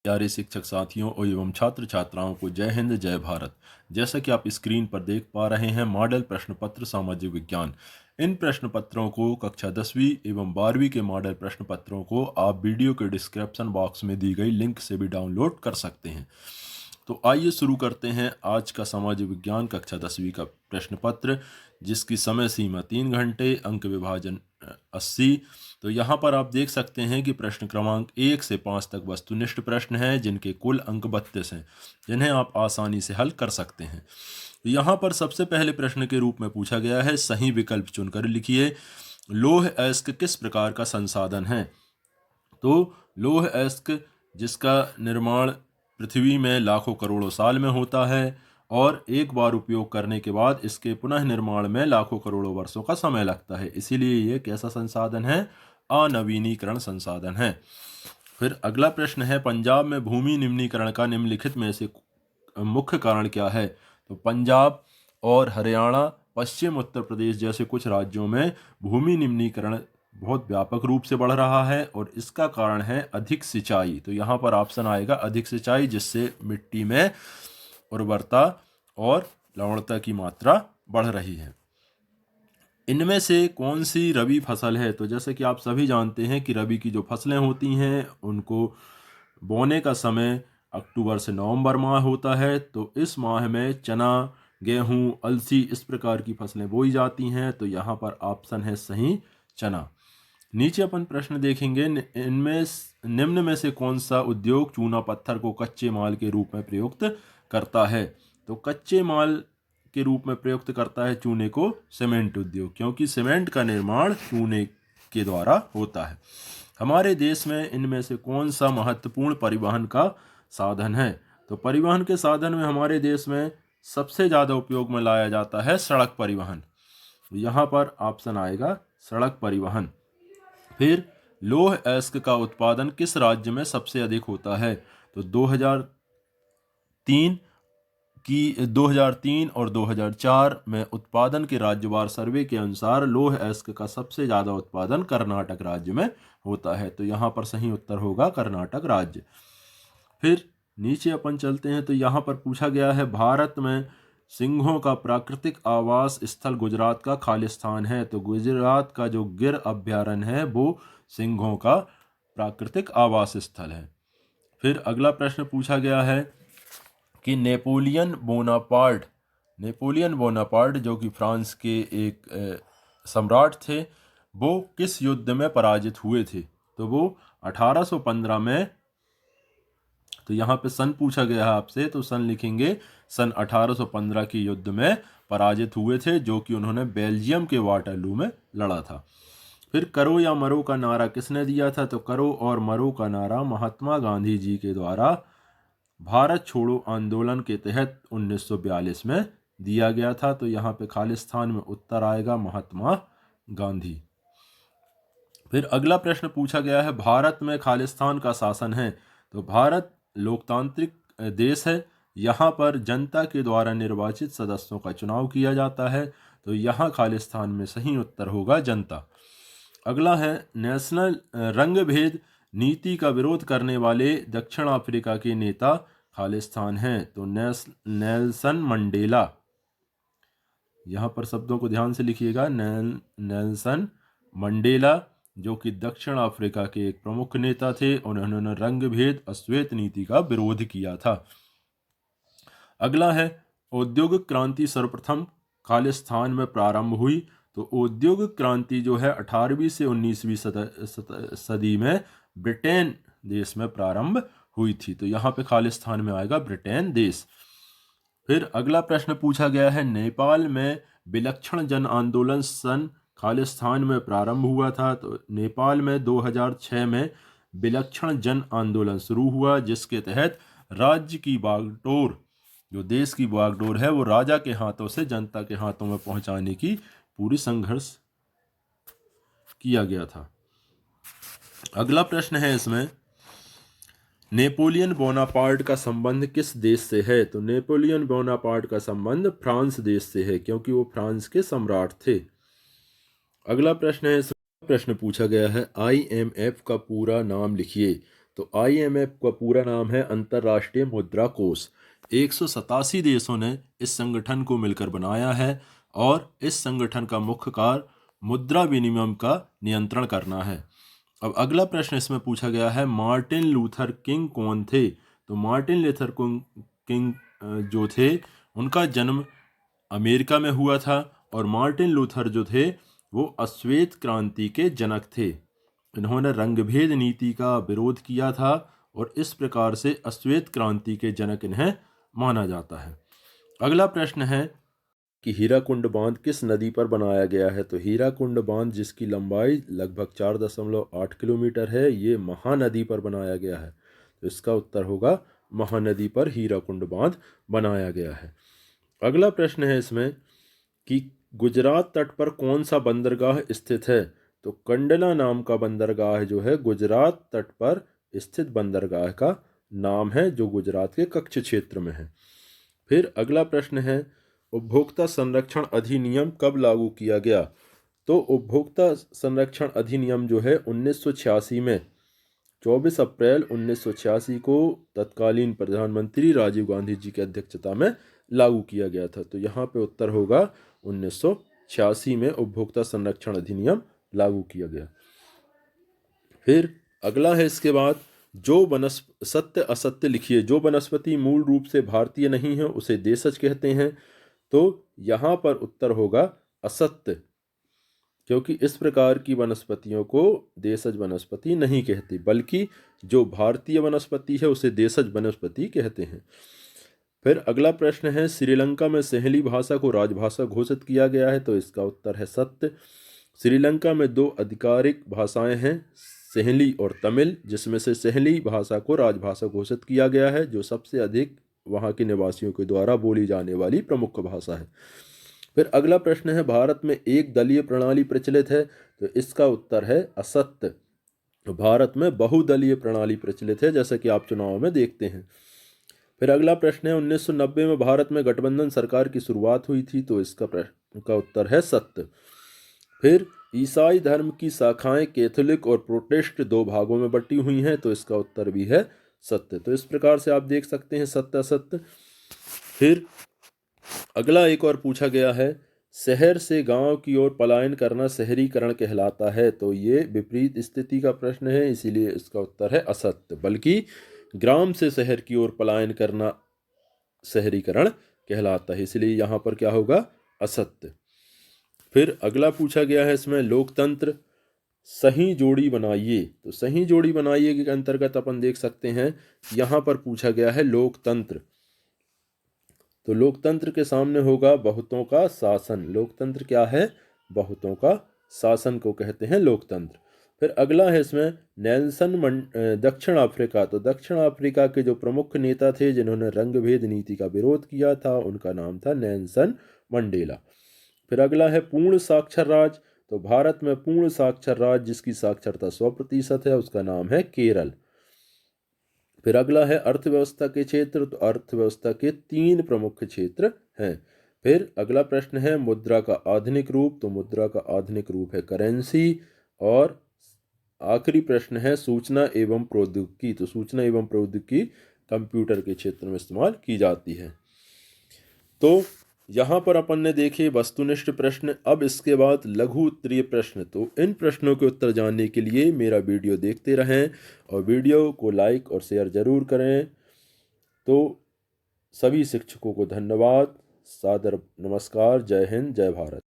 प्यारे शिक्षक साथियों और एवं छात्र छात्राओं को जय हिंद जय भारत। जैसा कि आप स्क्रीन पर देख पा रहे हैं, मॉडल प्रश्न पत्र सामाजिक विज्ञान। इन प्रश्न पत्रों को कक्षा 10वीं एवं 12वीं के मॉडल प्रश्न पत्रों को आप वीडियो के डिस्क्रिप्शन बॉक्स में दी गई लिंक से भी डाउनलोड कर सकते हैं। तो आइए शुरू करते हैं आज का सामाजिक विज्ञान कक्षा 10वीं का प्रश्न पत्र, जिसकी समय सीमा 3 घंटे, अंक विभाजन 80। तो यहाँ पर आप देख सकते हैं कि प्रश्न क्रमांक 1 से 5 तक वस्तुनिष्ठ प्रश्न हैं, जिनके कुल अंक 32 हैं, जिन्हें आप आसानी से हल कर सकते हैं। तो यहाँ पर सबसे पहले प्रश्न के रूप में पूछा गया है, सही विकल्प चुनकर लिखिए। लौह अयस्क किस प्रकार का संसाधन है? तो लौह अयस्क जिसका निर्माण पृथ्वी में लाखों करोड़ों साल में होता है और एक बार उपयोग करने के बाद इसके पुनः निर्माण में लाखों करोड़ों वर्षों का समय लगता है, इसीलिए ये कैसा संसाधन है? अनवीनीकरण संसाधन है। फिर अगला प्रश्न है, पंजाब में भूमि निम्नीकरण का निम्नलिखित में से मुख्य कारण क्या है? तो पंजाब और हरियाणा, पश्चिम उत्तर प्रदेश जैसे कुछ राज्यों में भूमि निम्नीकरण बहुत व्यापक रूप से बढ़ रहा है और इसका कारण है अधिक सिंचाई। तो यहाँ पर ऑप्शन आएगा अधिक सिंचाई, जिससे मिट्टी में उर्वरता और लवणता की मात्रा बढ़ रही है। इनमें से कौन सी रबी फसल है? तो जैसे कि आप सभी जानते हैं कि रबी की जो फसलें होती हैं उनको बोने का समय अक्टूबर से नवंबर माह होता है। तो इस माह में चना, गेहूं, अलसी इस प्रकार की फसलें बोई जाती हैं। तो यहाँ पर ऑप्शन है सही चना। नीचे अपन प्रश्न देखेंगे, इनमें निम्न में से कौन सा उद्योग चूना पत्थर को कच्चे माल के रूप में प्रयुक्त करता है? तो कच्चे माल के रूप में प्रयुक्त करता है चूने को सीमेंट उद्योग, क्योंकि सीमेंट का निर्माण चूने के द्वारा होता है। हमारे देश में इनमें से कौन सा महत्वपूर्ण परिवहन का साधन है? तो परिवहन के साधन में हमारे देश में सबसे ज़्यादा उपयोग में लाया जाता है सड़क परिवहन। यहाँ पर ऑप्शन आएगा सड़क परिवहन। फिर लौह अयस्क का उत्पादन किस राज्य में सबसे अधिक होता है? तो 2003 और 2004 में उत्पादन के राज्यवार सर्वे के अनुसार लौह अयस्क का सबसे ज़्यादा उत्पादन कर्नाटक राज्य में होता है। तो यहाँ पर सही उत्तर होगा कर्नाटक राज्य। फिर नीचे अपन चलते हैं, तो यहाँ पर पूछा गया है, भारत में सिंहों का प्राकृतिक आवास स्थल गुजरात का खालिस्तान है। तो गुजरात का जो गिर अभ्यारण्य है वो सिंहों का प्राकृतिक आवास स्थल है। फिर अगला प्रश्न पूछा गया है कि नेपोलियन बोनापार्ट जो कि फ्रांस के एक सम्राट थे, वो किस युद्ध में पराजित हुए थे? तो वो 1815 में। तो यहाँ पे सन पूछा गया है आपसे, तो सन लिखेंगे सन 1815 के युद्ध में पराजित हुए थे, जो कि उन्होंने बेल्जियम के वाटरलू में लड़ा था। फिर करो या मरो का नारा किसने दिया था? तो करो और मरो का नारा महात्मा गांधी जी के द्वारा भारत छोड़ो आंदोलन के तहत 1942 में दिया गया था। तो यहाँ पे खालिस्तान में उत्तर आएगा महात्मा गांधी। फिर अगला प्रश्न पूछा गया है, भारत में खालिस्तान का शासन है। तो भारत लोकतांत्रिक देश है, यहाँ पर जनता के द्वारा निर्वाचित सदस्यों का चुनाव किया जाता है। तो यहाँ खालिस्तान में सही उत्तर होगा जनता। अगला है, नेशनल रंगभेद नीति का विरोध करने वाले दक्षिण अफ्रीका के नेता खालिस्तान हैं। तो नेल्सन मंडेला। यहाँ पर शब्दों को ध्यान से लिखिएगा, नेल्सन मंडेला जो कि दक्षिण अफ्रीका के एक प्रमुख नेता थे, उन्होंने रंगभेद अश्वेत नीति का विरोध किया था। अगला है, औद्योगिक क्रांति सर्वप्रथम खालिस्तान में प्रारंभ हुई। तो औद्योगिक क्रांति जो है 18वीं से 19वीं सदी में ब्रिटेन देश में प्रारंभ हुई थी। तो यहाँ पे खालिस्तान में आएगा ब्रिटेन देश। फिर अगला प्रश्न पूछा गया है, नेपाल में विलक्षण जन आंदोलन सन खालिस्तान में प्रारंभ हुआ था। तो नेपाल में 2006 में विलक्षण जन आंदोलन शुरू हुआ, जिसके तहत राज्य की बागडोर, जो देश की बागडोर है, वो राजा के हाथों से जनता के हाथों में पहुंचाने की पूरी संघर्ष किया गया था। अगला प्रश्न है इसमें, नेपोलियन बोनापार्ट का संबंध किस देश से है? तो नेपोलियन बोनापार्ट का संबंध फ्रांस देश से है, क्योंकि वो फ्रांस के सम्राट थे। अगला प्रश्न है, प्रश्न पूछा गया है, IMF का पूरा नाम लिखिए। तो IMF का पूरा नाम है अंतर्राष्ट्रीय मुद्रा कोष। 187 देशों ने इस संगठन को मिलकर बनाया है और इस संगठन का मुख्य कार्य मुद्रा विनिमय का नियंत्रण करना है। अब अगला प्रश्न इसमें पूछा गया है, मार्टिन लूथर किंग कौन थे? तो मार्टिन लूथर किंग जो थे उनका जन्म अमेरिका में हुआ था और मार्टिन लूथर जो थे वो अश्वेत क्रांति के जनक थे। इन्होंने रंगभेद नीति का विरोध किया था और इस प्रकार से अश्वेत क्रांति के जनक इन्हें माना जाता है। अगला प्रश्न है कि हीराकुंड बांध किस नदी पर बनाया गया है? तो हीराकुंड बांध जिसकी लंबाई लगभग 4.8 किलोमीटर है, ये महानदी पर बनाया गया है। तो इसका उत्तर होगा महानदी पर हीराकुंड बांध बनाया गया है। अगला प्रश्न है इसमें कि गुजरात तट पर कौन सा बंदरगाह स्थित है? तो कंडला नाम का बंदरगाह जो है गुजरात तट पर स्थित बंदरगाह का नाम है, जो गुजरात के कच्छ क्षेत्र में है। फिर अगला प्रश्न है, उपभोक्ता संरक्षण अधिनियम कब लागू किया गया? तो उपभोक्ता संरक्षण अधिनियम जो है 1986 में 24 अप्रैल 1986 को तत्कालीन प्रधानमंत्री राजीव गांधी जी की अध्यक्षता में लागू किया गया था। तो यहाँ पे उत्तर होगा 1986 में उपभोक्ता संरक्षण अधिनियम लागू किया गया। फिर अगला है इसके बाद, जो सत्य असत्य लिखिए। जो वनस्पति मूल रूप से भारतीय नहीं है उसे देशज कहते हैं। तो यहाँ पर उत्तर होगा असत्य, क्योंकि इस प्रकार की वनस्पतियों को देशज वनस्पति नहीं कहती, बल्कि जो भारतीय वनस्पति है उसे देशज वनस्पति कहते हैं। फिर अगला प्रश्न है, श्रीलंका में सहेली भाषा को राजभाषा घोषित किया गया है। तो इसका उत्तर है सत्य। श्रीलंका में 2 आधिकारिक भाषाएं हैं, सहेली और तमिल, जिसमें से सहेली भाषा को राजभाषा घोषित किया गया है, जो सबसे अधिक वहाँ के निवासियों के द्वारा बोली जाने वाली प्रमुख भाषा है। फिर अगला प्रश्न है, भारत में एक दलीय प्रणाली प्रचलित है। तो इसका उत्तर है असत्य। भारत में बहुदलीय प्रणाली प्रचलित है, जैसा कि आप चुनाव में देखते हैं। फिर अगला प्रश्न है, 1990 में भारत में गठबंधन सरकार की शुरुआत हुई थी। तो इसका उत्तर है सत्य। फिर ईसाई धर्म की शाखाएं कैथोलिक और प्रोटेस्ट 2 भागों में बटी हुई हैं। तो इसका उत्तर भी है सत्य। तो इस प्रकार से आप देख सकते हैं सत्य असत्य। फिर अगला एक और पूछा गया है, शहर से गांव की ओर पलायन करना शहरीकरण कहलाता है। तो ये विपरीत स्थिति का प्रश्न है, इसीलिए इसका उत्तर है असत्य, बल्कि ग्राम से शहर की ओर पलायन करना शहरीकरण कहलाता है, इसलिए यहाँ पर क्या होगा असत्य। फिर अगला पूछा गया है इसमें, लोकतंत्र सही जोड़ी बनाइए। तो सही जोड़ी बनाइए के अंतर्गत अपन देख सकते हैं यहाँ पर पूछा गया है लोकतंत्र। तो लोकतंत्र के सामने होगा बहुतों का शासन। लोकतंत्र क्या है? बहुतों का शासन को कहते हैं लोकतंत्र। फिर अगला है इसमें दक्षिण अफ्रीका। तो दक्षिण अफ्रीका के जो प्रमुख नेता थे जिन्होंने रंगभेद नीति का विरोध किया था, उनका नाम था नेल्सन मंडेला। फिर अगला है पूर्ण साक्षर राज्य। तो भारत में पूर्ण साक्षर राज्य जिसकी साक्षरता 100% है, उसका नाम है केरल। फिर अगला है अर्थव्यवस्था के क्षेत्र। तो अर्थव्यवस्था के 3 प्रमुख क्षेत्र हैं। फिर अगला प्रश्न है, मुद्रा का आधुनिक रूप। तो मुद्रा का आधुनिक रूप है करेंसी। और आखिरी प्रश्न है, सूचना एवं प्रौद्योगिकी। तो सूचना एवं प्रौद्योगिकी कंप्यूटर के क्षेत्र में इस्तेमाल की जाती है। तो यहाँ पर अपन ने देखे वस्तुनिष्ठ प्रश्न। अब इसके बाद लघु उत्तरीय प्रश्न। तो इन प्रश्नों के उत्तर जानने के लिए मेरा वीडियो देखते रहें और वीडियो को लाइक और शेयर जरूर करें। तो सभी शिक्षकों को धन्यवाद, सादर नमस्कार, जय हिंद, जय भारत।